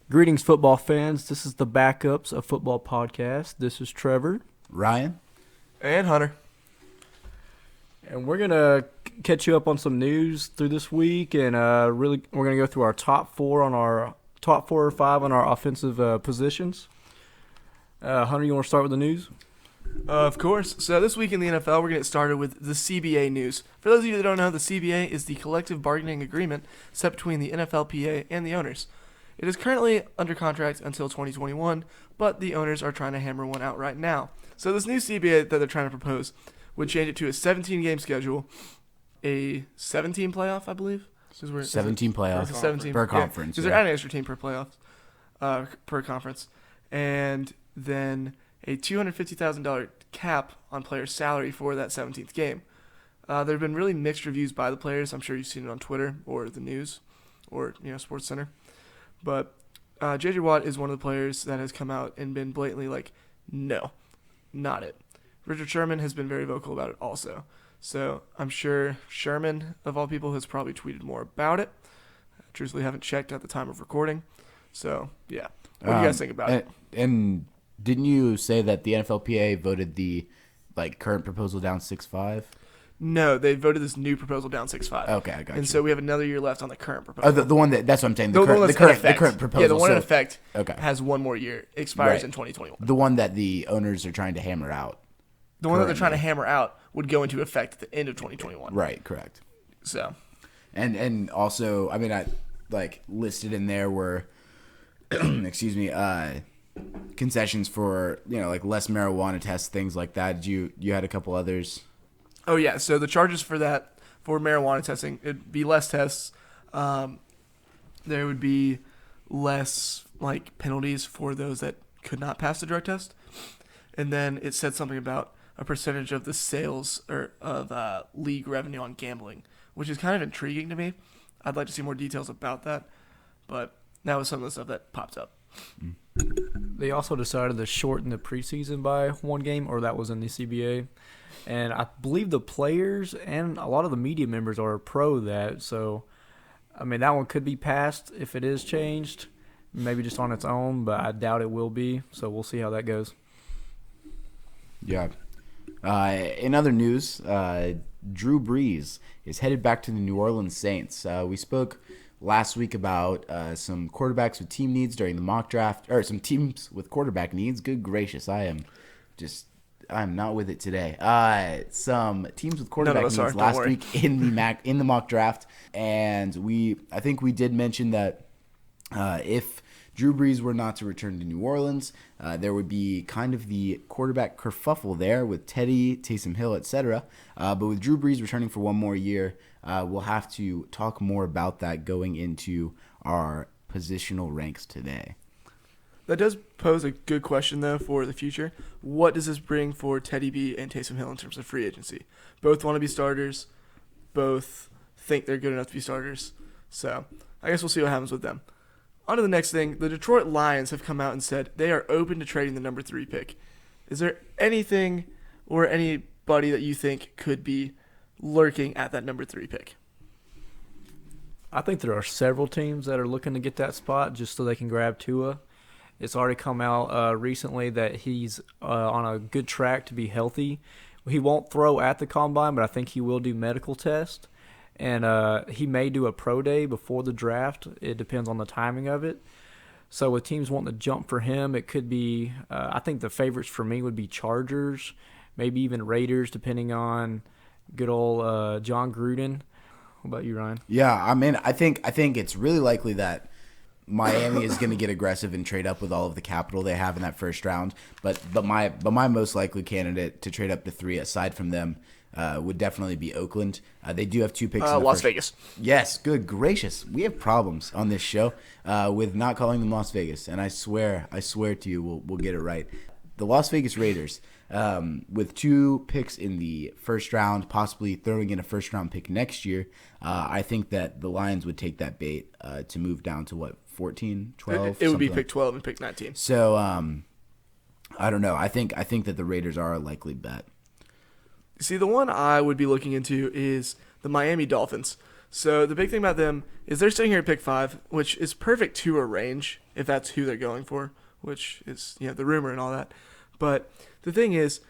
Greetings, football fans. This is the Backups of Football podcast. This is Trevor, Ryan? And Hunter. and we're gonna catch you up on some news through this week, and we're gonna go through our top four or five on our offensive positions. Hunter, you want to start with the news? Of course. So this week in the NFL, we're going to get started with the CBA news. For those of you that don't know, the CBA is the collective bargaining agreement set between the NFLPA and the owners. It is currently under contract until 2021, but the owners are trying to hammer one out right now. So this new CBA that they're trying to propose would change it to a 17-game schedule, a 17 playoff, I believe. 17 playoffs 17 per conference. Because they're adding an extra team per playoff, per conference. And then a $250,000 cap on players' salary for that 17th game. There have been really mixed reviews by the players. I'm sure you've seen it on Twitter or the news or Sports Center. But J.J. Watt is one of the players that has come out and been blatantly like, no, not it. Richard Sherman has been very vocal about it also. So I'm sure Sherman, of all people, has probably tweeted more about it. I truthfully haven't checked at the time of recording. So, yeah. What do you guys think about it? And didn't you say that the NFLPA voted the current proposal down 6-5? No, they voted this new proposal down 6-5. Okay, I got you. And so we have another year left on the current proposal. Oh, the one that's what I'm saying. The one that's in effect. The current proposal. Yeah, the one in effect okay. has one more year. Expires Right. in 2021. The one that the owners are trying to hammer out. The one that they're trying to hammer out would go into effect at the end of 2021. Right, correct. So, And also, I mean, I listed in there were, excuse me, concessions for less marijuana tests, things like that. You had a couple others. oh yeah, so the charges for that, for marijuana testing, it'd be less tests. There would be less penalties for those that could not pass the drug test. And then it said something about a percentage of the sales or of league revenue on gambling, which is kind of intriguing to me. I'd like to see more details about that, but that was some of the stuff that popped up. They also decided to shorten the preseason by one game, or that was in the CBA. And I believe the players and a lot of the media members are pro that. So, I mean, that one could be passed if it is changed, maybe just on its own, but I doubt it will be. So we'll see how that goes. Yeah. In other news, Drew Brees is headed back to the New Orleans Saints. We spoke last week about some quarterbacks with team needs during the mock draft, or some teams with quarterback needs. Good gracious, I'm not with it today. Some teams with quarterback needs last week in the mock draft, and I think we did mention that if Drew Brees were not to return to New Orleans, there would be kind of the quarterback kerfuffle there with Teddy, Taysom Hill, etc. But with Drew Brees returning for one more year, we'll have to talk more about that going into our positional ranks today. That does pose a good question, though, for the future. What does this bring for Teddy B and Taysom Hill in terms of free agency? Both want to be starters. Both think they're good enough to be starters. So I guess we'll see what happens with them. On to the next thing. The Detroit Lions have come out and said they are open to trading the number 3 pick. Is there anything or anybody that you think could be lurking at that number 3 pick? I think there are several teams that are looking to get that spot just so they can grab Tua. It's already come out recently that he's on a good track to be healthy. He won't throw at the combine, but I think he will do medical tests. And he may do a pro day before the draft. It depends on the timing of it. So with teams wanting to jump for him, it could be I think the favorites for me would be Chargers, maybe even Raiders, depending on good old John Gruden. What about you, Ryan? Yeah, I mean, I think it's really likely that Miami is going to get aggressive and trade up with all of the capital they have in that first round. But my most likely candidate to trade up to 3, aside from them, would definitely be Oakland. They do have 2 picks. In Las Vegas. Yes, good gracious, we have problems on this show with not calling them Las Vegas, and I swear to you, we'll get it right. The Las Vegas Raiders, with 2 picks in the first round, possibly throwing in a first round pick next year. I think that the Lions would take that bait to move down to 14, 12. It would be pick 12 and pick 19. So I don't know. I think that the Raiders are a likely bet. See, the one I would be looking into is the Miami Dolphins. So the big thing about them is they're sitting here at pick 5, which is perfect to a range if that's who they're going for, which is the rumor and all that. But the thing is,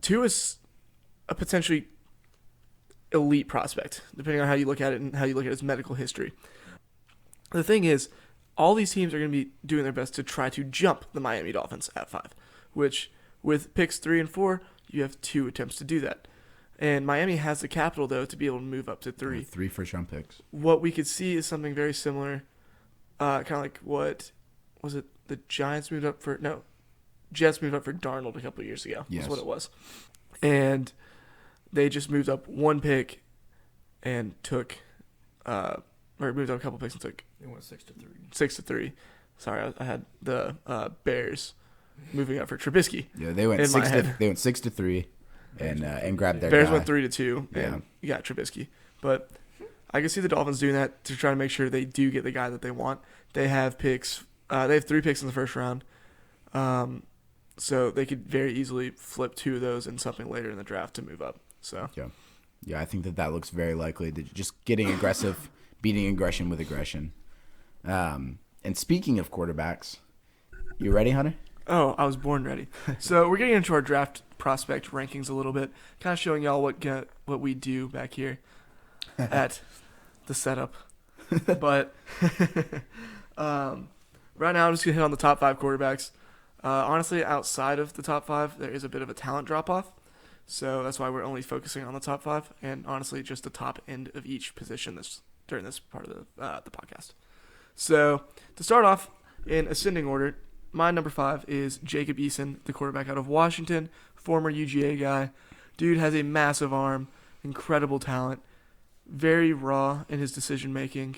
Tua is a potentially elite prospect, depending on how you look at it and how you look at his medical history. The thing is, all these teams are going to be doing their best to try to jump the Miami Dolphins at 5, which with picks 3 and 4, you have 2 attempts to do that. And Miami has the capital, though, to be able to move up to 3. 3 first-round picks. What we could see is something very similar, kind of like what, was it the Giants moved up for, no, Jets moved up for Darnold a couple of years ago. Yes. That's what it was. And they just moved up 1 pick and took, or moved up a couple picks and took. They went 6-3. 6-3. Sorry, I had the Bears moving up for Trubisky. Yeah, they went 6-3. And grabbed their Bears guy. went 3-2, and you got Trubisky. But I can see the Dolphins doing that to try to make sure they do get the guy that they want. They have picks. They have 3 picks in the first round, so they could very easily flip 2 of those and something later in the draft to move up. So yeah, I think that looks very likely. Just getting aggressive, beating aggression with aggression. And speaking of quarterbacks, you ready, Hunter? Oh, I was born ready. So we're getting into our draft prospect rankings a little bit, kind of showing y'all what we do back here at the setup. But right now, I'm just gonna hit on the top 5 quarterbacks. Honestly, outside of the top 5, there is a bit of a talent drop off, so that's why we're only focusing on the top 5, and honestly, just the top end of each position during this part of the podcast. So to start off in ascending order. My number 5 is Jacob Eason, the quarterback out of Washington, former UGA guy. Dude has a massive arm, incredible talent, very raw in his decision making.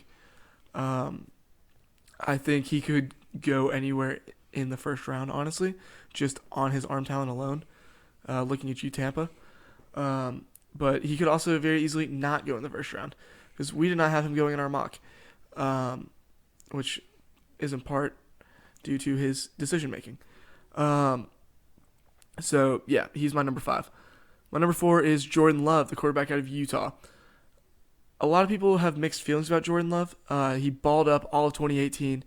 I think he could go anywhere in the first round, honestly, just on his arm talent alone, looking at you, Tampa. But he could also very easily not go in the first round, because we did not have him going in our mock, which is in part due to his decision making. So yeah, he's my number 5. My number 4 is Jordan Love, the quarterback out of Utah. A lot of people have mixed feelings about Jordan Love. He balled up all of 2019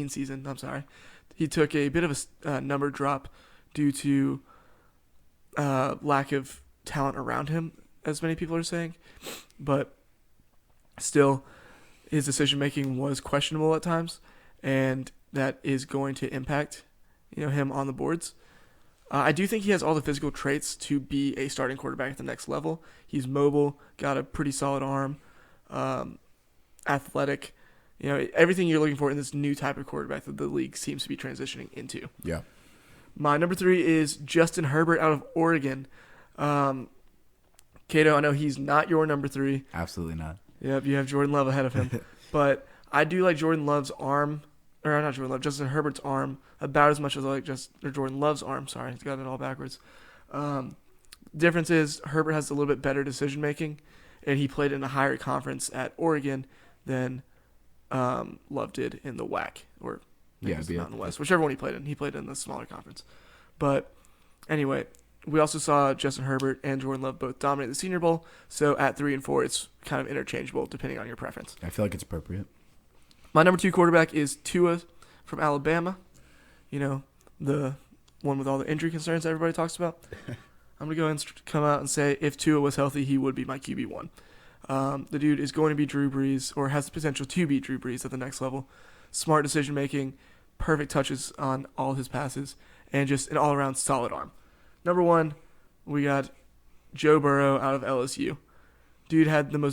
season. I'm sorry. He took a bit of a number drop due to lack of talent around him, as many people are saying. But still, his decision making was questionable at times, and that is going to impact, him on the boards. I do think he has all the physical traits to be a starting quarterback at the next level. He's mobile, got a pretty solid arm, athletic, everything you're looking for in this new type of quarterback that the league seems to be transitioning into. Yeah. My number 3 is Justin Herbert out of Oregon. Cato, I know he's not your number 3. Absolutely not. Yep, you have Jordan Love ahead of him. But I do like Jordan Herbert's arm about as much as I like Jordan Love's arm. Sorry, I got it all backwards. Difference is Herbert has a little bit better decision making, and he played in a higher conference at Oregon than Love did in the WAC, or the Mountain West, whichever one he played in. He played in the smaller conference. But anyway, we also saw Justin Herbert and Jordan Love both dominate the Senior Bowl, so at 3 and 4, it's kind of interchangeable depending on your preference. I feel like it's appropriate. My number 2 quarterback is Tua from Alabama. The one with all the injury concerns everybody talks about. I'm going to go ahead and come out and say if Tua was healthy, he would be my QB1. The dude is going to be Drew Brees, or has the potential to be Drew Brees at the next level. Smart decision-making, perfect touches on all his passes, and just an all-around solid arm. Number 1, we got Joe Burrow out of LSU. Dude had one of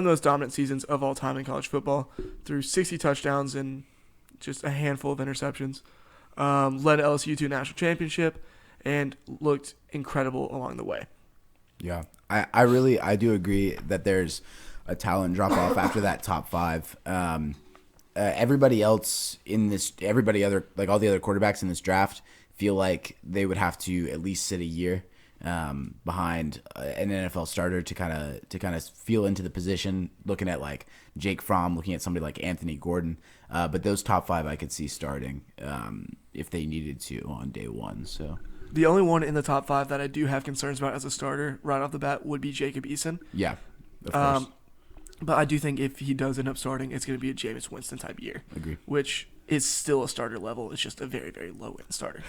the most dominant seasons of all time in college football, threw 60 touchdowns and just a handful of interceptions. Led LSU to a national championship and looked incredible along the way. Yeah, I do agree that there's a talent drop off after that top 5. Everybody else like all the other quarterbacks in this draft, feel like they would have to at least sit a year behind an NFL starter to kind of feel into the position. Looking at like Jake Fromm, looking at somebody like Anthony Gordon, but those top 5 I could see starting if they needed to on day 1. So The only one in the top 5 that I do have concerns about as a starter right off the bat would be Jacob Eason. Yeah, of course. But I do think if he does end up starting, it's going to be a Jameis Winston type year. Agree. Which is still a starter level. It's just a very, very low end starter.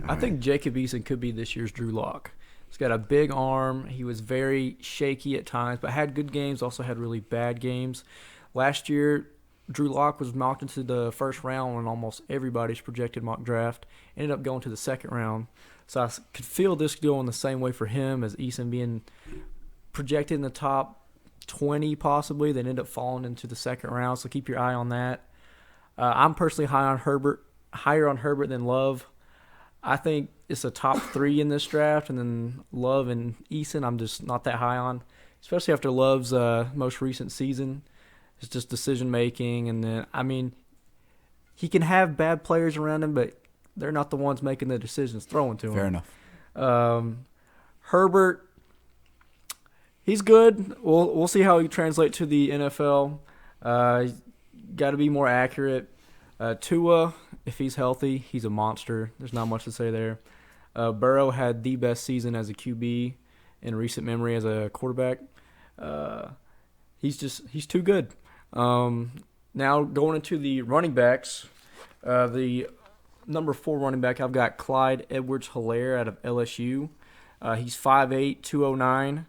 I think Jacob Eason could be this year's Drew Lock. He's got a big arm. He was very shaky at times, but had good games, also had really bad games. Last year, Drew Lock was mocked into the first round in almost everybody's projected mock draft. Ended up going to the second round. So I could feel this going the same way for him as Eason being projected in the top 20 possibly. Then end up falling into the second round, so keep your eye on that. I'm personally higher on Herbert than Love. I think it's a top 3 in this draft, and then Love and Eason I'm just not that high on, especially after Love's most recent season. It's just decision making, and then he can have bad players around him, but they're not the ones making the decisions throwing to him. Fair enough. Herbert, he's good. We'll see how he translates to the NFL. Got to be more accurate. Tua, if he's healthy, he's a monster. There's not much to say there. Burrow had the best season as a QB in recent memory as a quarterback. He's too good. Now going into the running backs, the number 4 running back, I've got Clyde Edwards-Helaire out of LSU. He's 5'8", 209.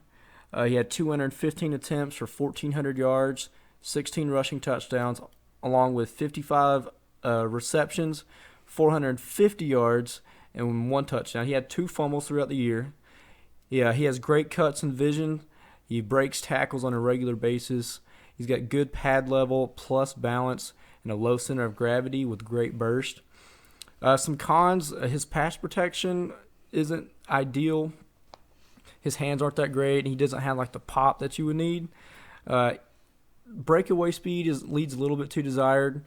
He had 215 attempts for 1,400 yards, 16 rushing touchdowns, along with 55 receptions, 450 yards, and 1 touchdown. He had 2 fumbles throughout the year. Yeah, he has great cuts and vision. He breaks tackles on a regular basis. He's got good pad level plus balance and a low center of gravity with great burst. Some cons, his pass protection isn't ideal. His hands aren't that great, and he doesn't have like the pop that you would need. Breakaway speed leads a little bit too desired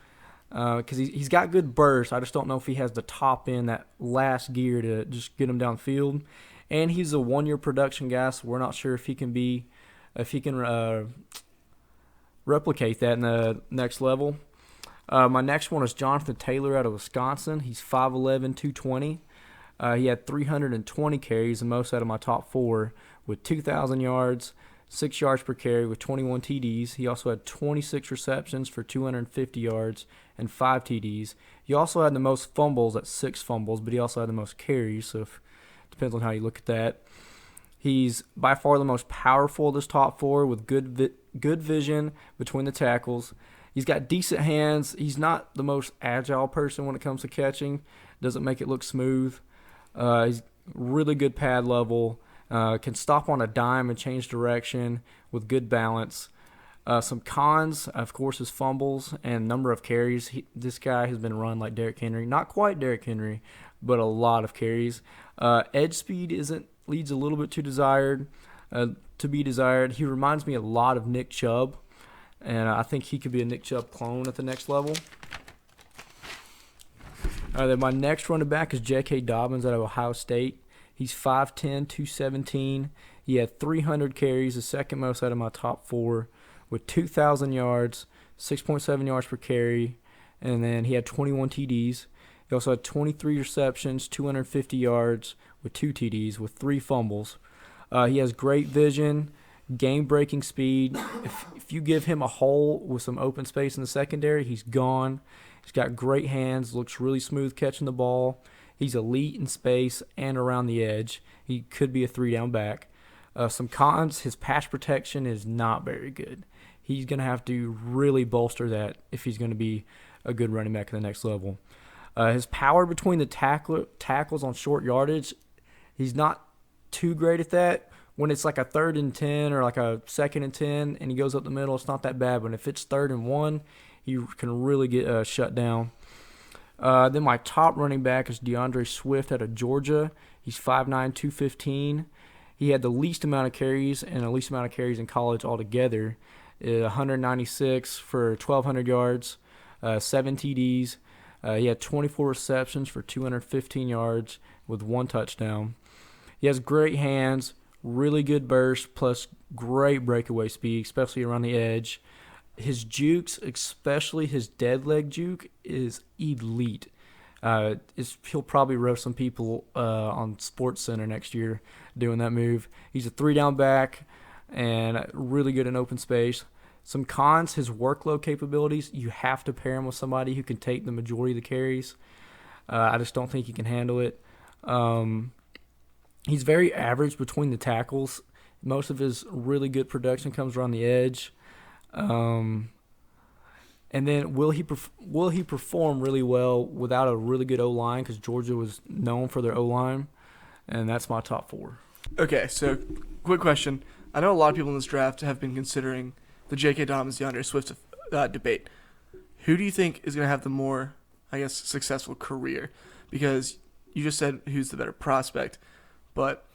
because he's got good burst. I just don't know if he has the top end, that last gear to just get him downfield. And he's a 1-year production guy, so we're not sure if he can replicate that in the next level. My next one is Jonathan Taylor out of Wisconsin. He's 5'11", 220. He had 320 carries, the most out of my top 4, with 2,000 yards, 6 yards per carry with 21 TDs. He also had 26 receptions for 250 yards and 5 TDs. He also had the most fumbles at 6 fumbles, but he also had the most carries, so it depends on how you look at that. He's by far the most powerful of this top 4 with good vision between the tackles. He's got decent hands. He's not the most agile person when it comes to catching. Doesn't make it look smooth. He's really good pad level. Can stop on a dime and change direction with good balance. Some cons, of course, is fumbles and number of carries. This guy has been run like Derrick Henry. Not quite Derrick Henry, but a lot of carries. Edge speed leads a little bit to be desired. He reminds me a lot of Nick Chubb, and I think he could be a Nick Chubb clone at the next level. Then my next running back is J.K. Dobbins out of Ohio State. He's 5'10", 217. He had 300 carries, the second most out of my top 4, with 2,000 yards, 6.7 yards per carry, and then he had 21 TDs. He also had 23 receptions, 250 yards, with 2 TDs, with 3 fumbles. He has great vision, game-breaking speed. If you give him a hole with some open space in the secondary, he's gone. He's got great hands, looks really smooth catching the ball. He's elite in space and around the edge. He could be a 3-down back. Some cons, his pass protection is not very good. He's going to have to really bolster that if he's going to be a good running back at the next level. His power between the tackles on short yardage, he's not too great at that. When it's like a 3rd and 10 or like a 2nd and 10 and he goes up the middle, it's not that bad. But if it's 3rd and 1, he can really get shut down. Then my top running back is DeAndre Swift out of Georgia. He's 5'9", 215. He had the least amount of carries and the least amount of carries in college altogether. 196 for 1,200 yards, 7 TDs. He had 24 receptions for 215 yards with 1 touchdown. He has great hands, really good burst, plus great breakaway speed, especially around the edge. His jukes, especially his dead leg juke, is elite. He'll probably roast some people on Sports Center next year doing that move. He's a 3-down back and really good in open space. Some cons, his workload capabilities. You have to pair him with somebody who can take the majority of the carries. I just don't think he can handle it. He's very average between the tackles. Most of his really good production comes around the edge. And then will he perform really well without a really good O-line? Because Georgia was known for their O-line, and that's my top 4. Okay, so quick question. I know a lot of people in this draft have been considering the J.K. Dobbins, DeAndre Swift debate. Who do you think is going to have the more, successful career? Because you just said who's the better prospect, but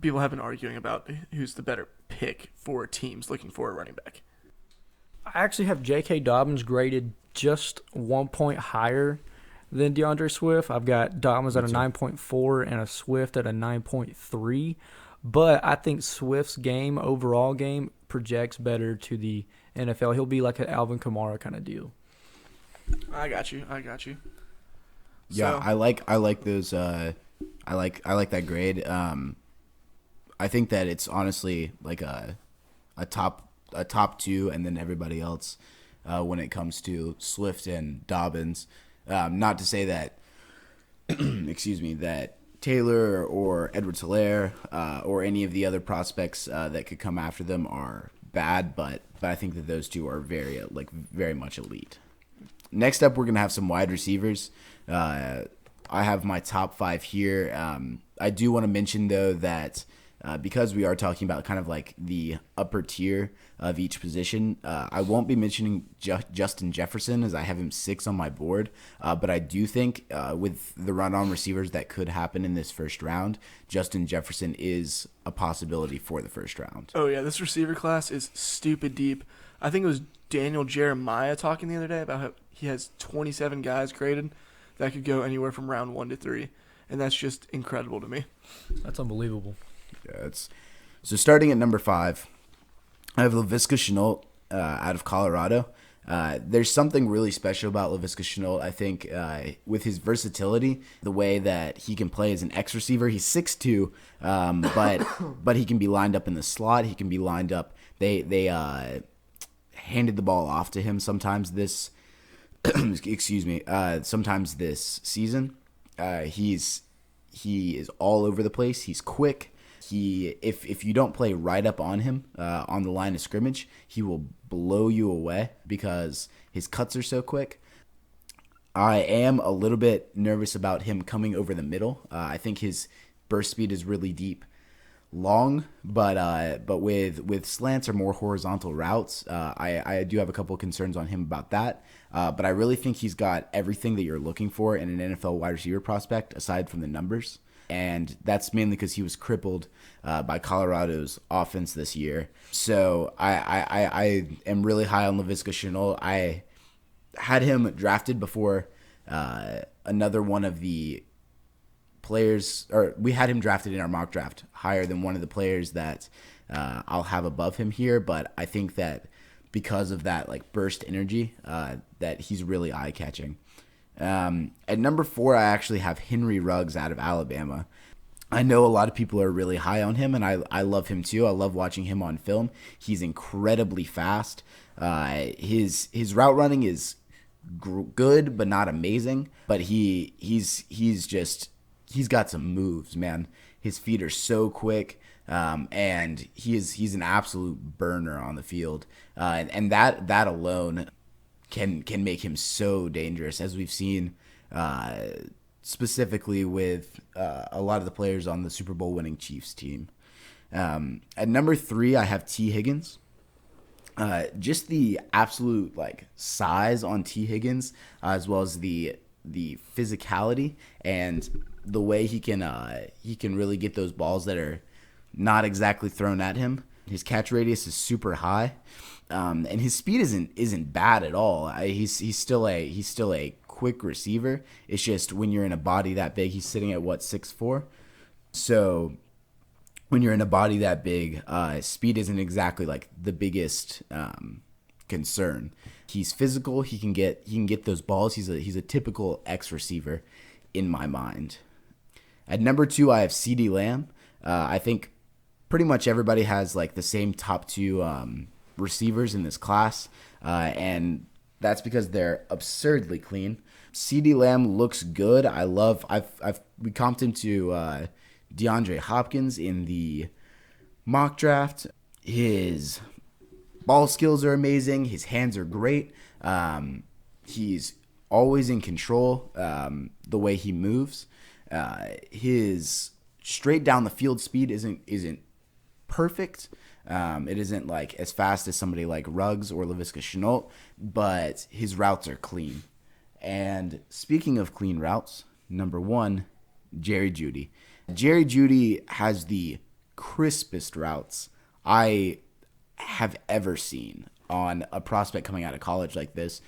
people have been arguing about who's the better pick for teams looking for a running back. I actually have J.K. Dobbins graded just 1 point higher than DeAndre Swift. I've got Dobbins at a 9.4 and a Swift at a 9.3. But I think Swift's overall game, projects better to the NFL. He'll be like an Alvin Kamara kind of deal. I got you. Yeah, I like those. I like that grade. I think that it's honestly like a top 2, and then everybody else when it comes to Swift and Dobbins. Not to say that, that Taylor or Edwards-Helaire or any of the other prospects that could come after them are bad, but I think that those two are very much elite. Next up, we're gonna have some wide receivers. I have my top 5 here. I do want to mention though that because we are talking about kind of like the upper tier of each position, I won't be mentioning Justin Jefferson as I have him 6 on my board. But I do think with the run-on receivers that could happen in this first round, Justin Jefferson is a possibility for the first round. Oh, yeah, this receiver class is stupid deep. I think it was Daniel Jeremiah talking the other day about how he has 27 guys graded that could go anywhere from round 1 to 3. And that's just incredible to me. That's unbelievable. Yeah, so starting at number 5, I have Laviska Shenault out of Colorado. There's something really special about Laviska Shenault, I think, with his versatility, the way that he can play as an X receiver. He's 6'2", but he can be lined up in the slot. He can be lined up. They handed the ball off to him sometimes this sometimes this season. He is all over the place. He's quick. If you don't play right up on him on the line of scrimmage, he will blow you away because his cuts are so quick. I am a little bit nervous about him coming over the middle. I think his burst speed is really deep, long, but with slants or more horizontal routes, I do have a couple of concerns on him about that. But I really think he's got everything that you're looking for in an NFL wide receiver prospect aside from the numbers. And that's mainly because he was crippled by Colorado's offense this year. So I am really high on Laviska Shenault. I had him drafted before another one of the players, or we had him drafted in our mock draft higher than one of the players that I'll have above him here. But I think that because of that burst energy, that he's really eye-catching. At number 4, I actually have Henry Ruggs out of Alabama. I know a lot of people are really high on him, and I love him too. I love watching him on film. He's incredibly fast. His route running is good, but not amazing. But he's got some moves, man. His feet are so quick, and he's an absolute burner on the field. And that alone can make him so dangerous, as we've seen specifically with a lot of the players on the Super Bowl winning Chiefs team. At number 3, I have T. Higgins. Just the absolute size on T. Higgins, as well as the physicality and the way he can really get those balls that are not exactly thrown at him. His catch radius is super high. And his speed isn't bad at all. He's still a quick receiver. It's just when you're in a body that big, he's sitting at 6'4". So when you're in a body that big, speed isn't exactly the biggest concern. He's physical. He can get those balls. He's a typical X receiver. in my mind. At number 2, I have CeeDee Lamb. I think pretty much everybody has like the same top 2 receivers in this class, and that's because they're absurdly clean. CeeDee Lamb looks good. We comped him to DeAndre Hopkins in the mock draft. His ball skills are amazing. His hands are great. He's always in control. The way he moves, his straight down the field speed isn't perfect. It isn't like as fast as somebody like Ruggs or Laviska Shenault, but his routes are clean. And speaking of clean routes, number 1, Jerry Jeudy. Jerry Jeudy has the crispest routes I have ever seen on a prospect coming out of college like this.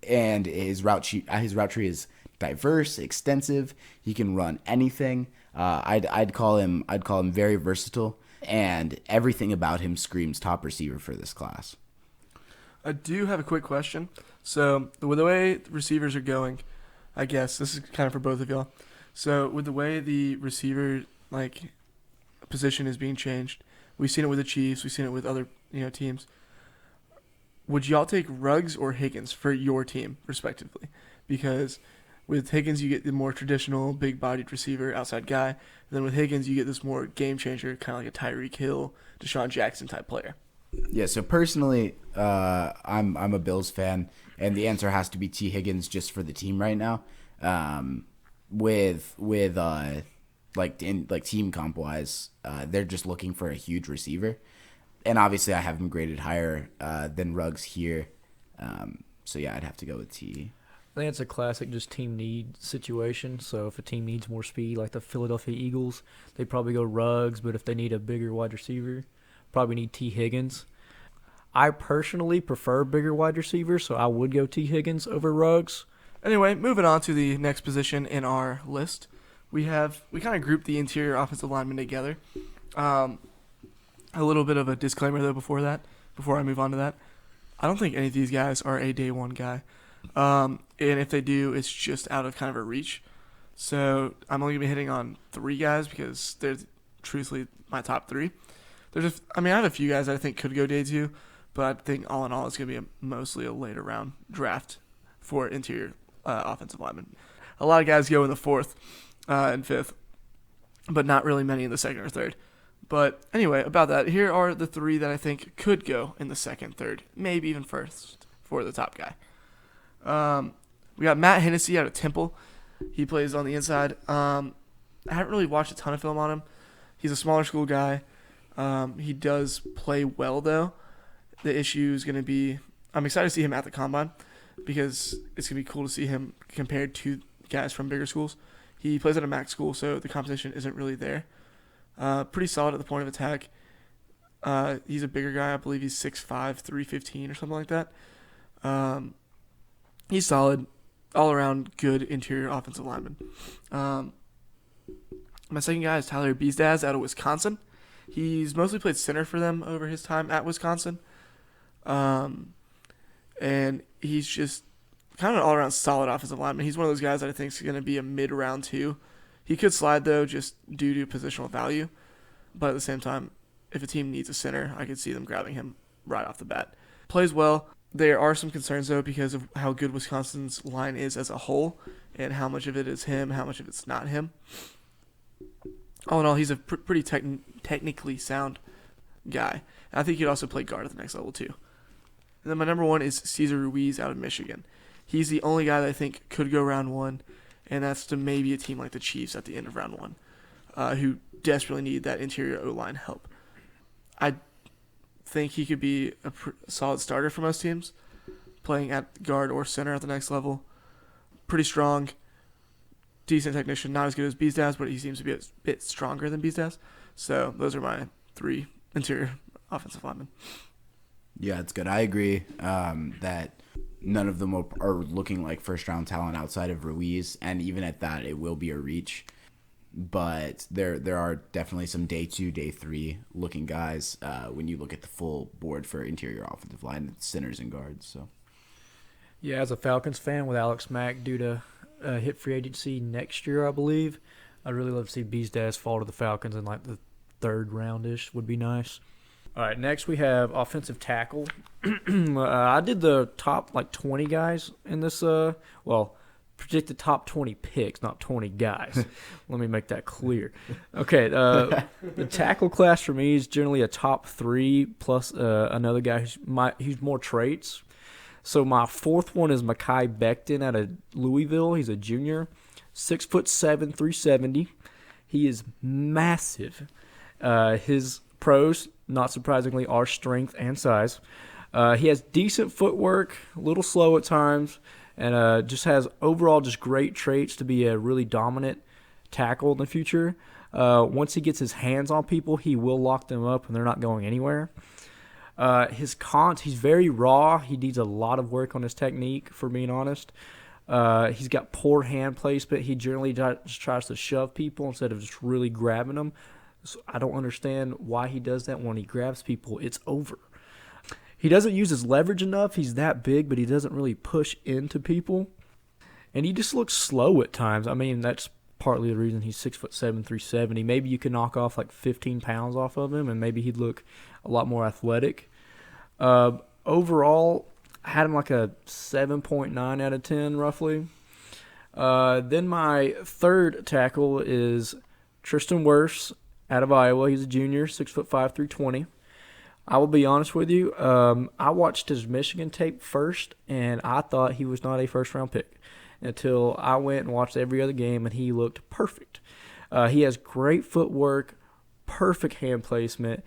And his route tree is diverse, extensive. He can run anything. I'd call him very versatile, and everything about him screams top receiver for this class. I do have a quick question. So with the way receivers are going, I guess this is kind of for both of y'all. So with the way the receiver position is being changed, we've seen it with the Chiefs, we've seen it with other teams. Would y'all take Ruggs or Higgins for your team, respectively? Because with Higgins, you get the more traditional, big-bodied receiver, outside guy. And then with Higgins, you get this more game-changer, kind of like a Tyreek Hill, Deshaun Jackson type player. Yeah, so personally, I'm a Bills fan, and the answer has to be T. Higgins just for the team right now. Team comp wise, they're just looking for a huge receiver, and obviously I have him graded higher than Ruggs here. So yeah, I'd have to go with T. I think it's a classic just team need situation. So if a team needs more speed, like the Philadelphia Eagles, they probably go Ruggs. But if they need a bigger wide receiver, probably need T. Higgins. I personally prefer bigger wide receivers, so I would go T. Higgins over Ruggs. Anyway, moving on to the next position in our list. We kind of grouped the interior offensive linemen together. A little bit of a disclaimer, though, before I move on to that. I don't think any of these guys are a day one guy. And if they do, it's just out of kind of a reach. So I'm only going to be hitting on 3 guys because they're truthfully my top 3. I have a few guys that I think could go day 2, but I think all in all it's going to be mostly a later round draft for interior offensive linemen. A lot of guys go in the 4th and 5th, but not really many in the 2nd or 3rd. But anyway, about that, here are the 3 that I think could go in the 2nd, 3rd, maybe even 1st for the top guy. We got Matt Hennessy out of Temple. He plays on the inside. I haven't really watched a ton of film on him. He's a smaller school guy. He does play well, though. The issue is going to be, I'm excited to see him at the combine because it's going to be cool to see him compared to guys from bigger schools. He plays at a MAC school, so the competition isn't really there. Pretty solid at the point of attack. He's a bigger guy. I believe he's 6'5", 315 or something like that. He's solid, all-around good interior offensive lineman. My second guy is Tyler Beasdaz out of Wisconsin. He's mostly played center for them over his time at Wisconsin. And he's just kind of an all-around solid offensive lineman. He's one of those guys that I think is going to be a mid-round 2. He could slide, though, just due to positional value. But at the same time, if a team needs a center, I could see them grabbing him right off the bat. Plays well. There are some concerns, though, because of how good Wisconsin's line is as a whole and how much of it is him, how much of it's not him. All in all, he's a pretty technically sound guy. And I think he'd also play guard at the next level, too. And then my number 1 is Cesar Ruiz out of Michigan. He's the only guy that I think could go round 1, and that's to maybe a team like the Chiefs at the end of round 1, who desperately need that interior O-line help. I think he could be a solid starter for most teams, playing at guard or center at the next level. Pretty strong, decent technician, not as good as Beasdaz, but he seems to be a bit stronger than Beasdaz. So those are my 3 interior offensive linemen. Yeah, it's good. I agree that none of them are looking like first-round talent outside of Ruiz, and even at that, it will be a reach. But there are definitely some day 2, day 3 looking guys when you look at the full board for interior offensive line, centers and guards. So, yeah, as a Falcons fan with Alex Mack due to hit free agency next year, I believe. I'd really love to see Beasdass fall to the Falcons in like the third roundish. Would be nice. All right, next we have offensive tackle. I did the top like 20 guys in this. Predicted top 20 picks, not 20 guys. Let me make that clear. Okay, the tackle class for me is generally a top 3 plus another guy who's more traits. So my fourth one is Mekhi Becton out of Louisville. He's a junior, 6'7", 370. He is massive. His pros, not surprisingly, are strength and size. He has decent footwork, a little slow at times, and just has overall just great traits to be a really dominant tackle in the future. Once he gets his hands on people, he will lock them up and they're not going anywhere. His cons, he's very raw. He needs a lot of work on his technique, for being honest. He's got poor hand placement. He generally just tries to shove people instead of just really grabbing them. So I don't understand why he does that. When he grabs people, it's over. He doesn't use his leverage enough. He's that big, but he doesn't really push into people. And he just looks slow at times. I mean, that's partly the reason he's 6'7", 370. Maybe you could knock off like 15 pounds off of him, and maybe he'd look a lot more athletic. Overall, I had him like a 7.9 out of 10, roughly. Then my third tackle is Tristan Wirfs out of Iowa. He's a junior, 6'5", 320. I will be honest with you. I watched his Michigan tape first, and I thought he was not a first-round pick until I went and watched every other game, and he looked perfect. He has great footwork, perfect hand placement.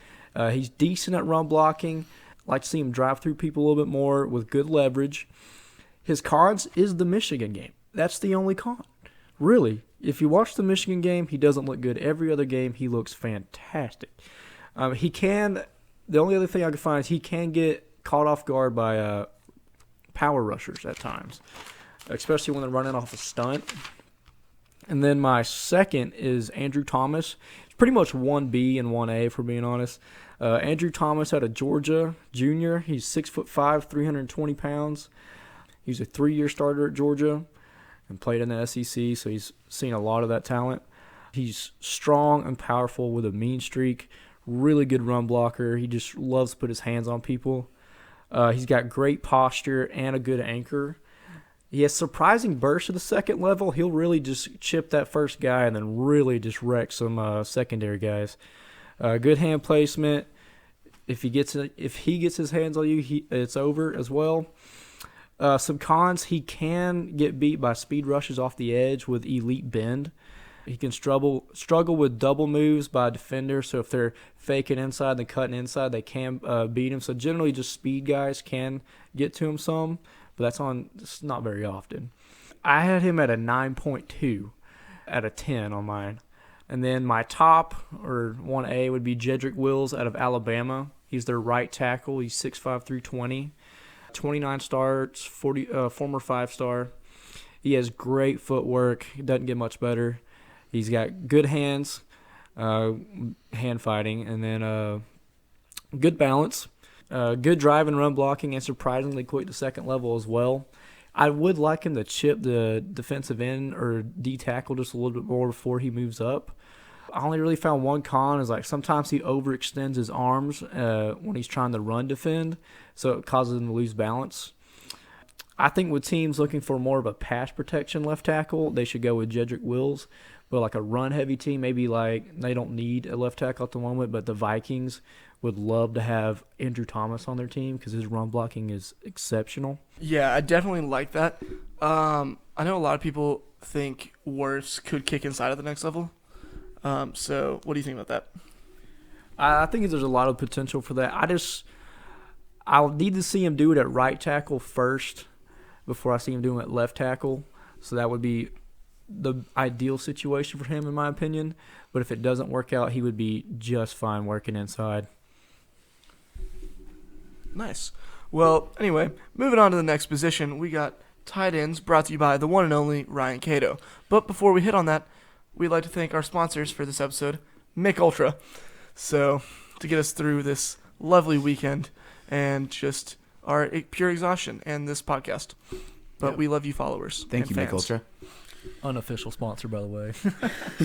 He's decent at run blocking. Like to see him drive through people a little bit more with good leverage. His cons is the Michigan game. That's the only con. Really, if you watch the Michigan game, he doesn't look good. Every other game, he looks fantastic. The only other thing I could find is he can get caught off guard by power rushers at times, especially when they're running off a stunt. And then my second is Andrew Thomas. It's pretty much 1B and 1A, for being honest. Andrew Thomas out of Georgia, junior. He's 6'5", 320 pounds. He's a 3-year starter at Georgia and played in the SEC, so he's seen a lot of that talent. He's strong and powerful with a mean streak. Really good run blocker. He just loves to put his hands on people. He's got great posture and a good anchor. He has surprising burst at the second level. He'll really just chip that first guy and then really just wreck some secondary guys. Good hand placement. If he gets his hands on you, it's over as well. Some cons: he can get beat by speed rushes off the edge with elite bend. He can struggle with double moves by defenders. So if they're faking inside and cutting inside, they can beat him. So generally, just speed guys can get to him some, but it's not very often. I had him at a 9.2 out of 10 on mine. And then my top, or 1A, would be Jedrick Wills out of Alabama. He's their right tackle. He's 6'5", 320. 29 starts, former 5-star. He has great footwork. He doesn't get much better. He's got good hands, hand fighting, and then good balance, good drive and run blocking, and surprisingly quick to second level as well. I would like him to chip the defensive end or D-tackle just a little bit more before he moves up. I only really found one con is like sometimes he overextends his arms when he's trying to run defend, so it causes him to lose balance. I think with teams looking for more of a pass protection left tackle, they should go with Jedrick Wills. But like a run-heavy team, maybe like they don't need a left tackle at the moment, but the Vikings would love to have Andrew Thomas on their team because his run blocking is exceptional. Yeah, I definitely like that. I know a lot of people think Wirfs could kick inside at the next level. So what do you think about that? I think there's a lot of potential for that. I'll need to see him do it at right tackle first before I see him doing it at left tackle. So that would be the ideal situation for him, in my opinion. But if it doesn't work out, he would be just fine working inside. Nice. Well, anyway, moving on to the next position, we got tight ends brought to you by the one and only Ryan Cato. But before we hit on that, we'd like to thank our sponsors for this episode, Mick Ultra. So, to get us through this lovely weekend and just our pure exhaustion and this podcast. But we love you followers. Thank you, fans. Mick Ultra. Unofficial sponsor, by the way.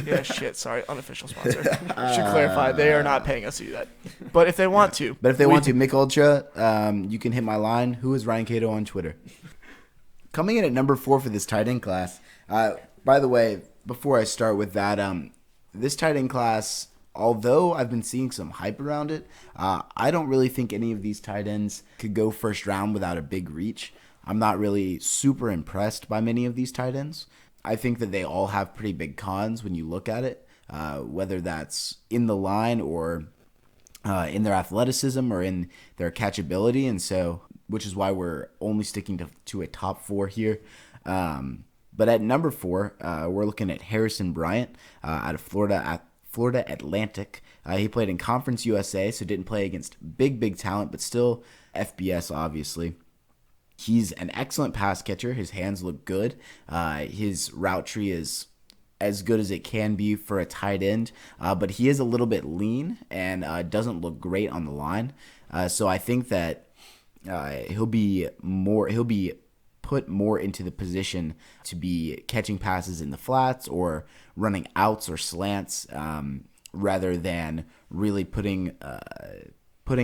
Yeah, shit. Sorry, unofficial sponsor. Should clarify they are not paying us to do that. But if they want to, But if they want to, Mick Ultra, you can hit my line. Who is Ryan Cato on Twitter? Coming in at number 4 for this tight end class. By the way, before I start with that, this tight end class, although I've been seeing some hype around it, I don't really think any of these tight ends could go first round without a big reach. I'm not really super impressed by many of these tight ends. I think that they all have pretty big cons when you look at it, whether that's in the line or in their athleticism or in their catchability, and so which is why we're only sticking to a top 4 here. But at number 4, we're looking at Harrison Bryant out of Florida Atlantic. He played in Conference USA, so didn't play against big talent, but still FBS, obviously. He's an excellent pass catcher. His hands look good. His route tree is as good as it can be for a tight end, but he is a little bit lean and doesn't look great on the line. So I think that he'll be put more into the position to be catching passes in the flats or running outs or slants, rather than really putting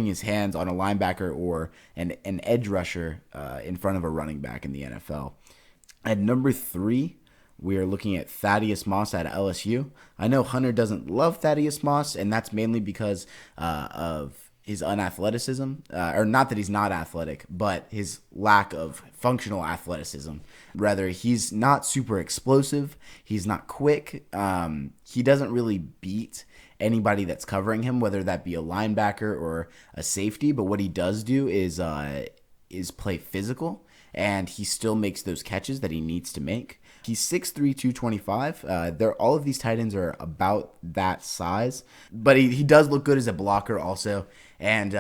his hands on a linebacker or an edge rusher in front of a running back in the NFL. At number 3, we are looking at Thaddeus Moss at LSU. I know Hunter doesn't love Thaddeus Moss, and that's mainly because of his unathleticism, or not that he's not athletic, but his lack of functional athleticism. Rather, he's not super explosive. He's not quick. He doesn't really beat anybody that's covering him, whether that be a linebacker or a safety. But what he does do is play physical, and he still makes those catches that he needs to make. He's 6'3", 225. All of these tight ends are about that size, but he does look good as a blocker also, and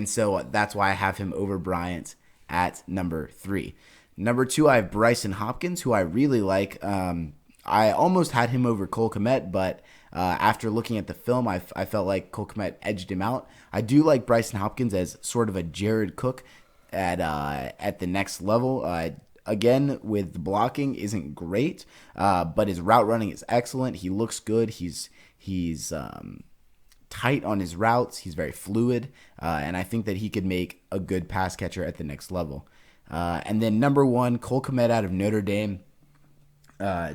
so that's why I have him over Bryant at number 3. Number 2, I have Bryson Hopkins, who I really like. I almost had him over Cole Kmet, but after looking at the film, I felt like Cole Kmet edged him out. I do like Bryson Hopkins as sort of a Jared Cook at the next level. Again, with the blocking isn't great, but his route running is excellent. He looks good. He's tight on his routes. He's very fluid, and I think that he could make a good pass catcher at the next level. And then number 1, Cole Kmet out of Notre Dame.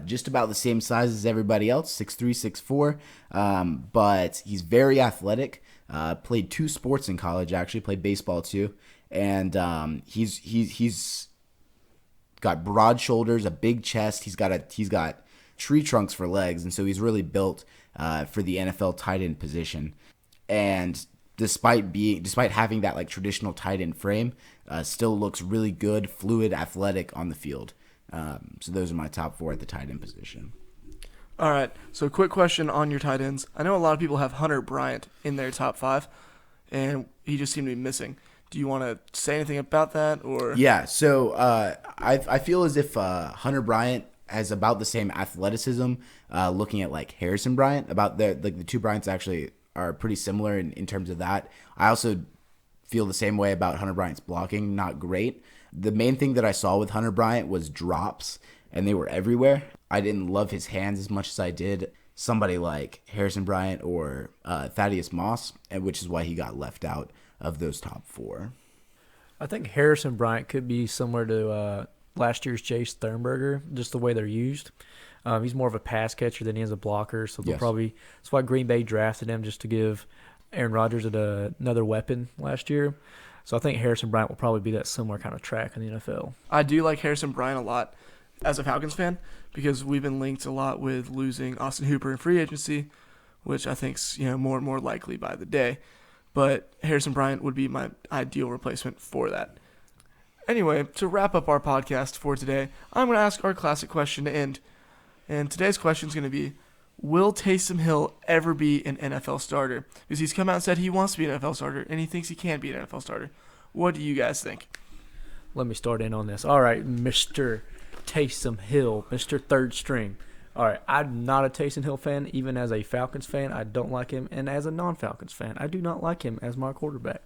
Just about the same size as everybody else, 6'3", 6'4", but he's very athletic. Played 2 sports in college, actually. Played baseball too, and he's got broad shoulders, a big chest. He's got tree trunks for legs, and so he's really built for the NFL tight end position. And despite having that like traditional tight end frame, still looks really good, fluid, athletic on the field. So those are my top 4 at the tight end position. All right. So quick question on your tight ends. I know a lot of people have Hunter Bryant in their top 5, and he just seemed to be missing. Do you want to say anything about that, or? Yeah. So I feel as if Hunter Bryant has about the same athleticism. Looking at like Harrison Bryant, about the 2 Bryants actually are pretty similar in terms of that. I also feel the same way about Hunter Bryant's blocking. Not great. The main thing that I saw with Hunter Bryant was drops, and they were everywhere. I didn't love his hands as much as I did somebody like Harrison Bryant or Thaddeus Moss, and which is why he got left out of those top 4. I think Harrison Bryant could be similar to last year's Chase Sternberger, just the way they're used. He's more of a pass catcher than he is a blocker, so they'll probably that's why Green Bay drafted him, just to give Aaron Rodgers another weapon last year. So I think Harrison Bryant will probably be that similar kind of track in the NFL. I do like Harrison Bryant a lot as a Falcons fan, because we've been linked a lot with losing Austin Hooper in free agency, which I think's more and more likely by the day. But Harrison Bryant would be my ideal replacement for that. Anyway, to wrap up our podcast for today, I'm going to ask our classic question to end. And today's question is going to be, will Taysom Hill ever be an NFL starter? Because he's come out and said he wants to be an NFL starter, and he thinks he can be an NFL starter. What do you guys think? Let me start in on this. All right, Mr. Taysom Hill, Mr. Third String. All right, I'm not a Taysom Hill fan. Even as a Falcons fan, I don't like him. And as a non-Falcons fan, I do not like him as my quarterback.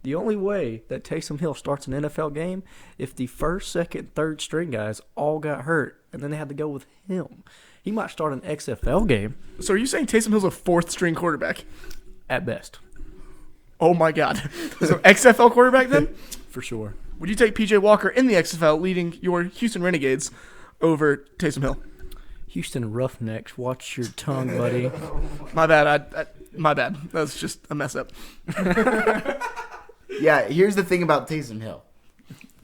The only way that Taysom Hill starts an NFL game if the first, second, third string guys all got hurt, and then they had to go with him. He might start an XFL game So are you saying Taysom Hill's a fourth string quarterback? at best, Oh my God. So XFL quarterback then? for sure. Would you take PJ Walker in the XFL leading your Houston Renegades over Taysom Hill? Houston Roughnecks, watch your tongue, buddy. My bad. My bad. That was just a mess up. Yeah, here's the thing about Taysom Hill.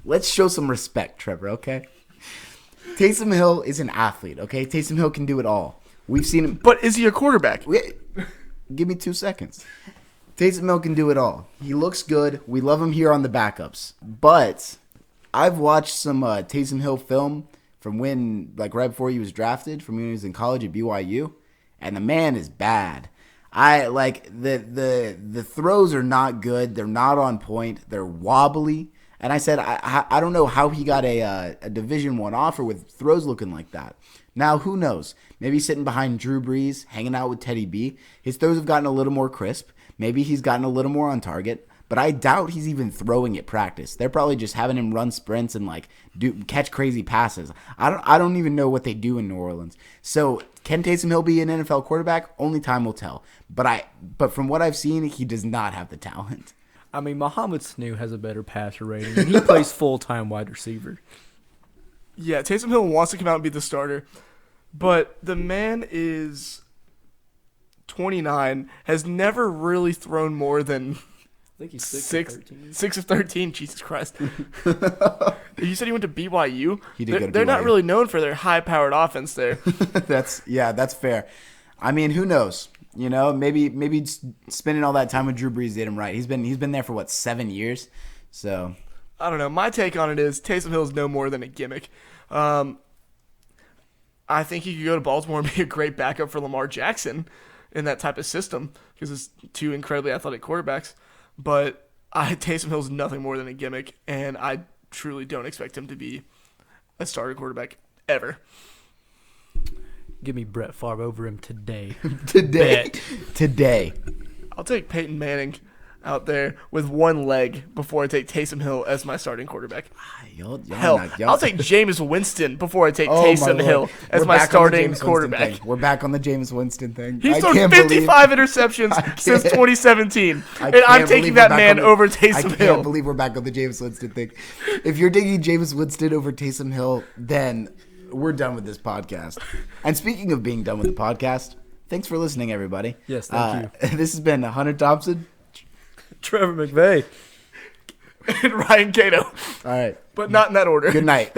Let's show some respect, Trevor, okay? Taysom Hill is an athlete, okay? Taysom Hill can do it all. We've seen him. But is he a quarterback? Give me 2 seconds. Taysom Hill can do it all. He looks good. We love him here on the backups. But I've watched some Taysom Hill film from when, like right before he was drafted, from when he was in college at BYU, and the man is bad. I like the throws are not good. They're not on point. They're wobbly. And I said I don't know how he got a Division I offer with throws looking like that. Now who knows? Maybe sitting behind Drew Brees, hanging out with Teddy B. His throws have gotten a little more crisp. Maybe he's gotten a little more on target. But I doubt he's even throwing at practice. They're probably just having him run sprints and like catch crazy passes. I don't even know what they do in New Orleans. So can Taysom Hill be an NFL quarterback? Only time will tell. But from what I've seen, he does not have the talent. I mean, Mohamed Sanu has a better passer rating, and he plays full-time wide receiver. Yeah, Taysom Hill wants to come out and be the starter, but the man is 29, has never really thrown more than I think he's 6 of 13. Jesus Christ. You said he went to BYU? He did go to They're not BYU. really known for their high-powered offense there. That's fair. I mean, who knows? You know, maybe spending all that time with Drew Brees did him right. He's been there for 7 years. So I don't know. My take on it is Taysom Hill is no more than a gimmick. I think he could go to Baltimore and be a great backup for Lamar Jackson in that type of system because it's two incredibly athletic quarterbacks. But Taysom Hill's nothing more than a gimmick, and I truly don't expect him to be a starter quarterback ever. Give me Brett Favre over him today. Today. I'll take Peyton Manning out there with one leg before I take Taysom Hill as my starting quarterback. I'll take Jameis Winston before I take Taysom Hill as my starting quarterback. We're back on the Jameis Winston thing. He's thrown 55 interceptions since 2017, and I'm taking that man over Taysom I Hill. can't believe we're back on the Jameis Winston thing. If you're taking Jameis Winston over Taysom Hill, then we're done with this podcast. And speaking of being done with the podcast, thanks for listening, everybody. Yes, thank you. This has been Hunter Thompson, Trevor McVay, and Ryan Cato. All right. But not in that order. Good night.